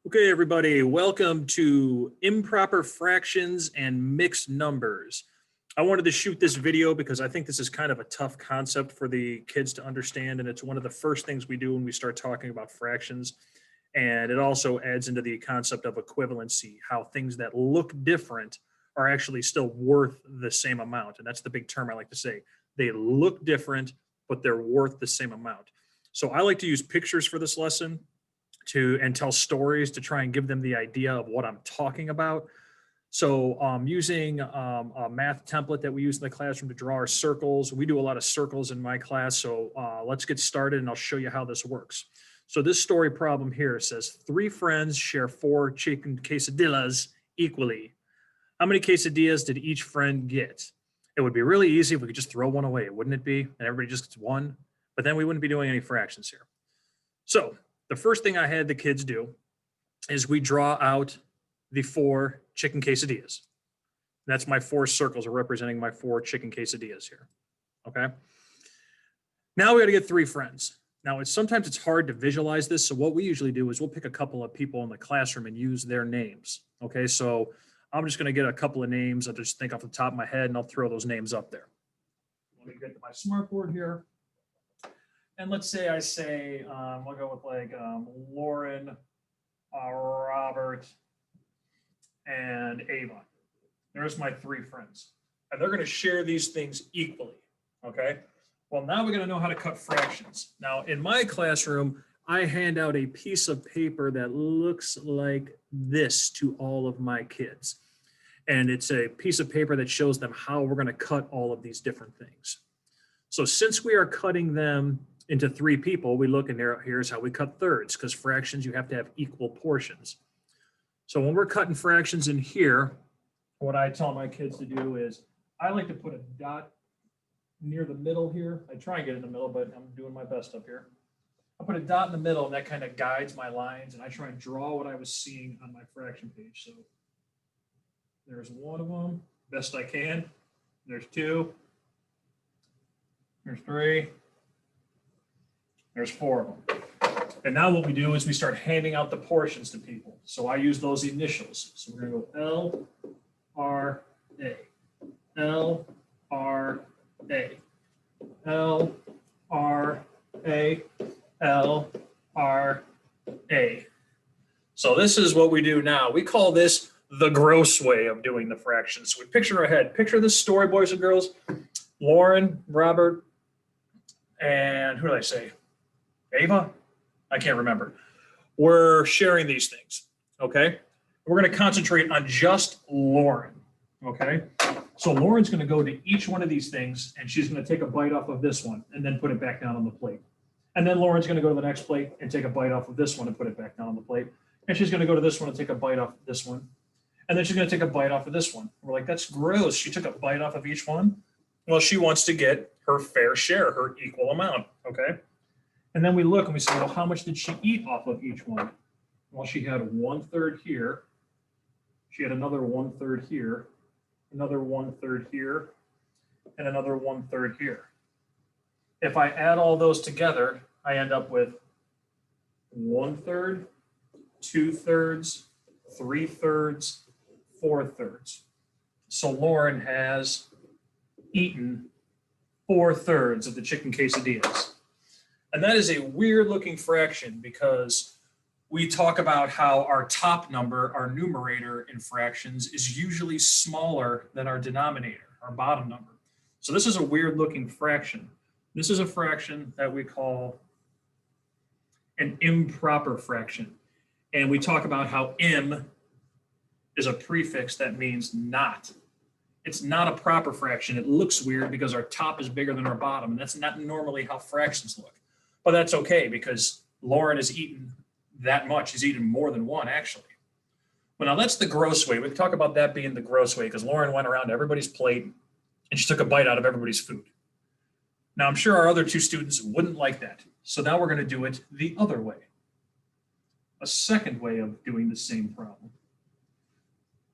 Okay, everybody, welcome to Improper Fractions and Mixed Numbers. I wanted to shoot this video because I think this is kind of a tough concept for the kids to understand, and it's one of the first things we do when we start talking about fractions. And it also adds into the concept of equivalency, how things that look different are actually still worth the same amount. And that's the big term I like to say. They look different, but they're worth the same amount. So I like to use pictures for this lesson and tell stories to try and give them the idea of what I'm talking about. So using a math template that we use in the classroom to draw our circles. We do a lot of circles in my class. So let's get started and I'll show you how this works. So this story problem here says 3 friends share 4 chicken quesadillas equally. How many quesadillas did each friend get? It would be really easy if we could just throw one away, wouldn't it be? And everybody just gets one, but then we wouldn't be doing any fractions here. So the first thing I had the kids do is we draw out the 4 chicken quesadillas. That's my 4 circles are representing my 4 chicken quesadillas here, okay? Now we got to get 3 friends. Now sometimes it's hard to visualize this, so what we usually do is we'll pick a couple of people in the classroom and use their names, okay? So I'm just going to get a couple of names. I'll just think off the top of my head and I'll throw those names up there. Let me get to my smartboard here. And let's say I say, we'll go with like Lauren, Robert, and Ava. There's my 3 friends. And they're going to share these things equally, okay? Well, now we're going to know how to cut fractions. Now, in my classroom, I hand out a piece of paper that looks like this to all of my kids. And it's a piece of paper that shows them how we're going to cut all of these different things. So since we are cutting them into 3 people, we look and here's how we cut thirds, because fractions, you have to have equal portions. So when we're cutting fractions in here, what I tell my kids to do is I like to put a dot near the middle here. I try and get in the middle, but I'm doing my best up here. I put a dot in the middle and that kind of guides my lines, and I try and draw what I was seeing on my fraction page. So there's 1 of them, best I can. There's 2. There's 3. There's 4 of them. And now what we do is we start handing out the portions to people. So I use those initials. So we're going to go L, R, A, L, R, A, L, R, A, L, R, A. So this is what we do now. We call this the gross way of doing the fractions. So we picture our head. Picture this story, boys and girls. Lauren, Robert, and who did I say? Ava? I can't remember. We're sharing these things, okay? We're going to concentrate on just Lauren, okay? So Lauren's going to go to each one of these things, and she's going to take a bite off of this one and then put it back down on the plate. And then Lauren's going to go to the next plate and take a bite off of this one and put it back down on the plate. And she's going to go to this one and take a bite off of this one. And then she's going to take a bite off of this one. We're like, that's gross. She took a bite off of each one. Well, she wants to get her fair share, her equal amount, okay? And then we look and we say, well, how much did she eat off of each one? Well, she had 1/3 here. She had another 1/3 here, another 1/3 here, and another 1/3 here. If I add all those together, I end up with 1/3, 2/3, 3/3, 4/3. So Lauren has eaten 4/3 of the chicken quesadillas. And that is a weird looking fraction because we talk about how our top number, our numerator in fractions, is usually smaller than our denominator, our bottom number. So this is a weird looking fraction. This is a fraction that we call an improper fraction. And we talk about how im is a prefix that means not. It's not a proper fraction. It looks weird because our top is bigger than our bottom, and that's not normally how fractions look. But that's okay because Lauren has eaten that much. She's eaten more than 1, actually. Well, now that's the gross way. We can talk about that being the gross way because Lauren went around to everybody's plate and she took a bite out of everybody's food. Now, I'm sure our other 2 students wouldn't like that. So now we're going to do it the other way. A second way of doing the same problem.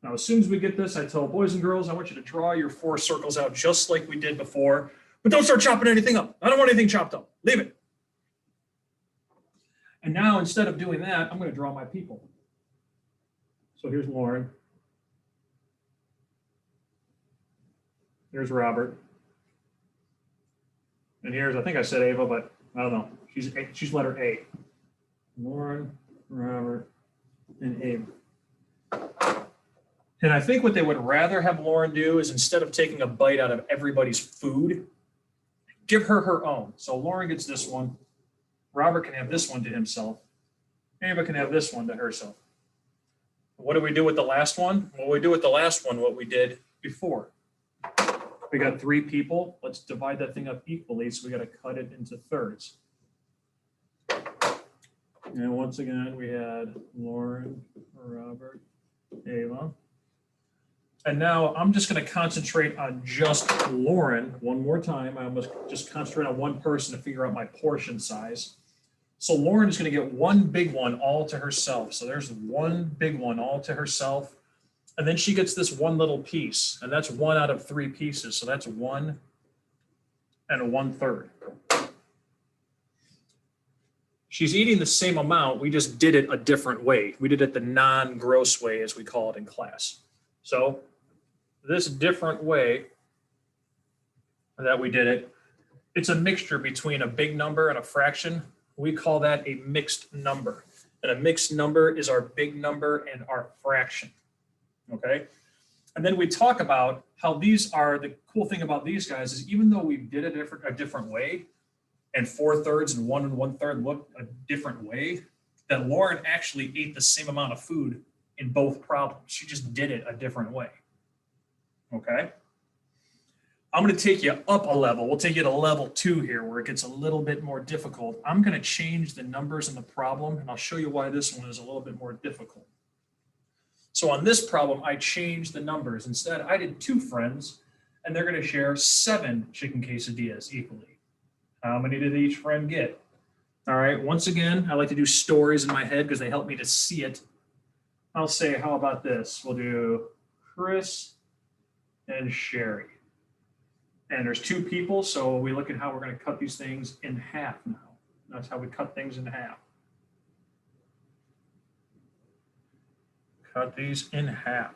Now, as soon as we get this, I tell boys and girls, I want you to draw your 4 circles out just like we did before, but don't start chopping anything up. I don't want anything chopped up. Leave it. And now instead of doing that, I'm going to draw my people. So here's Lauren. Here's Robert. And here's, I think I said Ava, but I don't know. She's letter A. Lauren, Robert, and Ava. And I think what they would rather have Lauren do is instead of taking a bite out of everybody's food, give her her own. So Lauren gets this one. Robert can have this one to himself. Ava can have this one to herself. What do we do with the last one? Well, we do with the last one what we did before. We got 3 people. Let's divide that thing up equally. So we got to cut it into thirds. And once again, we had Lauren, Robert, Ava. And now I'm just going to concentrate on just Lauren one more time. I must just concentrate on one person to figure out my portion size. So Lauren is going to get one big one all to herself. So there's one big one all to herself. And then she gets this one little piece, and that's 1 out of 3 pieces. So that's 1 and a 1/3. She's eating the same amount. We just did it a different way. We did it the non-gross way, as we call it in class. So this different way that we did it, it's a mixture between a big number and a fraction. We call that a mixed number. And a mixed number is our big number and our fraction. Okay. And then we talk about how these are, the cool thing about these guys is even though we did it a different way, and 4/3 and 1 1/3 look a different way, that Lauren actually ate the same amount of food in both problems. She just did it a different way. Okay. I'm going to take you up a level. We'll take you to level 2 here where it gets a little bit more difficult. I'm going to change the numbers in the problem, and I'll show you why this one is a little bit more difficult. So on this problem, I changed the numbers. Instead, I did 2 friends, and they're going to share 7 chicken quesadillas equally. How many did each friend get? All right, once again, I like to do stories in my head because they help me to see it. I'll say, how about this? We'll do Chris and Sherry. And there's 2 people, so we look at how we're going to cut these things in half now. That's how we cut things in half. Cut these in half.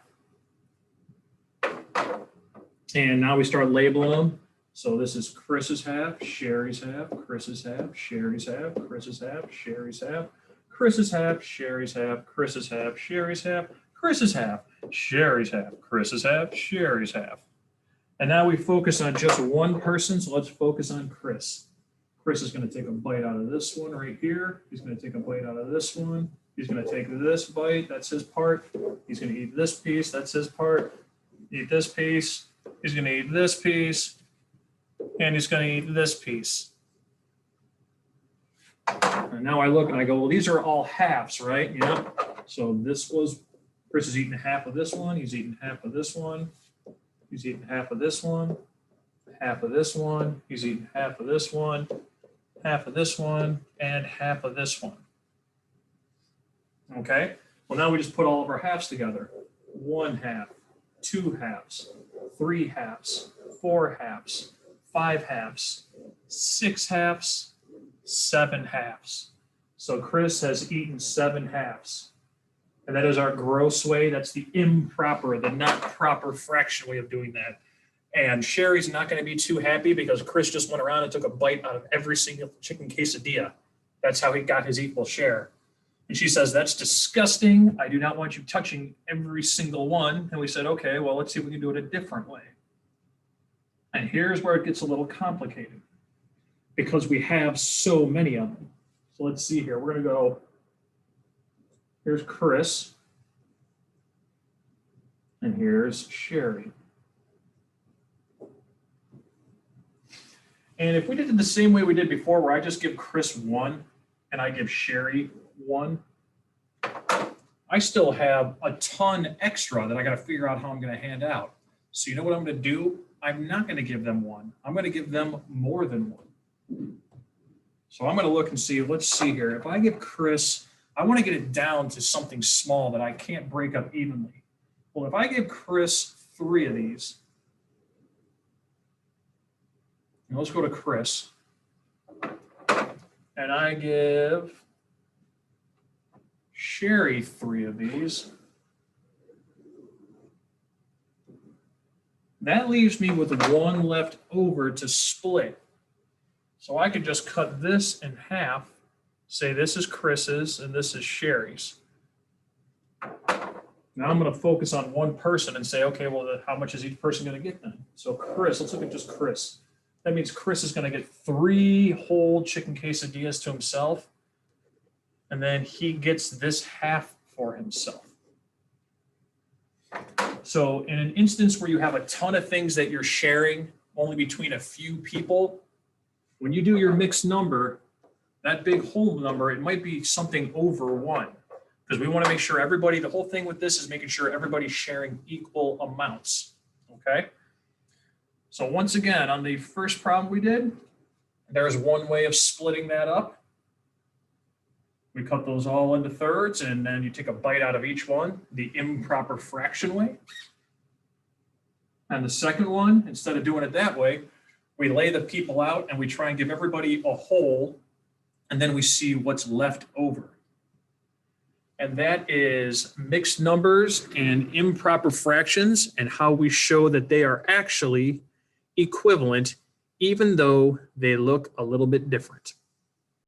And now we start labeling them. So this is Chris's half, Sherry's half, Chris's half, Sherry's half, Chris's half, Sherry's half, Chris's half, Sherry's half, Chris's half, Sherry's half, Chris's half, Sherry's half, Chris's half, Sherry's half. And now we focus on just one person, so let's focus on Chris. Chris is going to take a bite out of this one right here. He's going to take a bite out of this one. He's going to take this bite, that's his part. He's going to eat this piece, that's his part. Eat this piece. He's going to eat this piece. And he's going to eat this piece. And now I look and I go, well, these are all halves, right? Yeah. So this was, Chris is eating half of this one. He's eating half of this one. He's eating half of this one. Half of this one. He's eating half of this one. Half of this one. And half of this one. Okay. Well, now we just put all of our halves together. 1 half, 2 halves, 3 halves, 4 halves, 5 halves, 6 halves, 7 halves. So Chris has eaten 7 halves. And that is our gross way. That's the improper, the not proper fraction way of doing that. And Sherry's not going to be too happy because Chris just went around and took a bite out of every single chicken quesadilla. That's how he got his equal share. And she says, that's disgusting. I do not want you touching every single one. And we said, okay, well, let's see if we can do it a different way. And here's where it gets a little complicated because we have so many of them. So let's see here. We're going to go, here's Chris. And here's Sherry. And if we did it the same way we did before, where I just give Chris 1 and I give Sherry 1, I still have a ton extra that I got to figure out how I'm going to hand out. So you know what I'm going to do? I'm not going to give them 1. I'm going to give them more than 1. So I'm going to look and see, let's see here. If I give Chris, I want to get it down to something small that I can't break up evenly. Well, if I give Chris 3 of these, and let's go to Chris, and I give Sherry 3 of these, That leaves me with one left over to split. So I could just cut this in half, say this is Chris's and this is Sherry's. Now I'm going to focus on one person and say, okay, well, how much is each person going to get then? So Chris, let's look at just Chris. That means Chris is going to get 3 whole chicken quesadillas to himself. And then he gets this half for himself. So in an instance where you have a ton of things that you're sharing only between a few people, when you do your mixed number, that big whole number, it might be something over 1. Because we want to make sure everybody, the whole thing with this is making sure everybody's sharing equal amounts, okay? So once again, on the first problem we did, there's one way of splitting that up. We cut those all into thirds, and then you take a bite out of each one, the improper fraction way. And the second one, instead of doing it that way, we lay the people out and we try and give everybody a whole, and then we see what's left over. And that is mixed numbers and improper fractions and how we show that they are actually equivalent, even though they look a little bit different.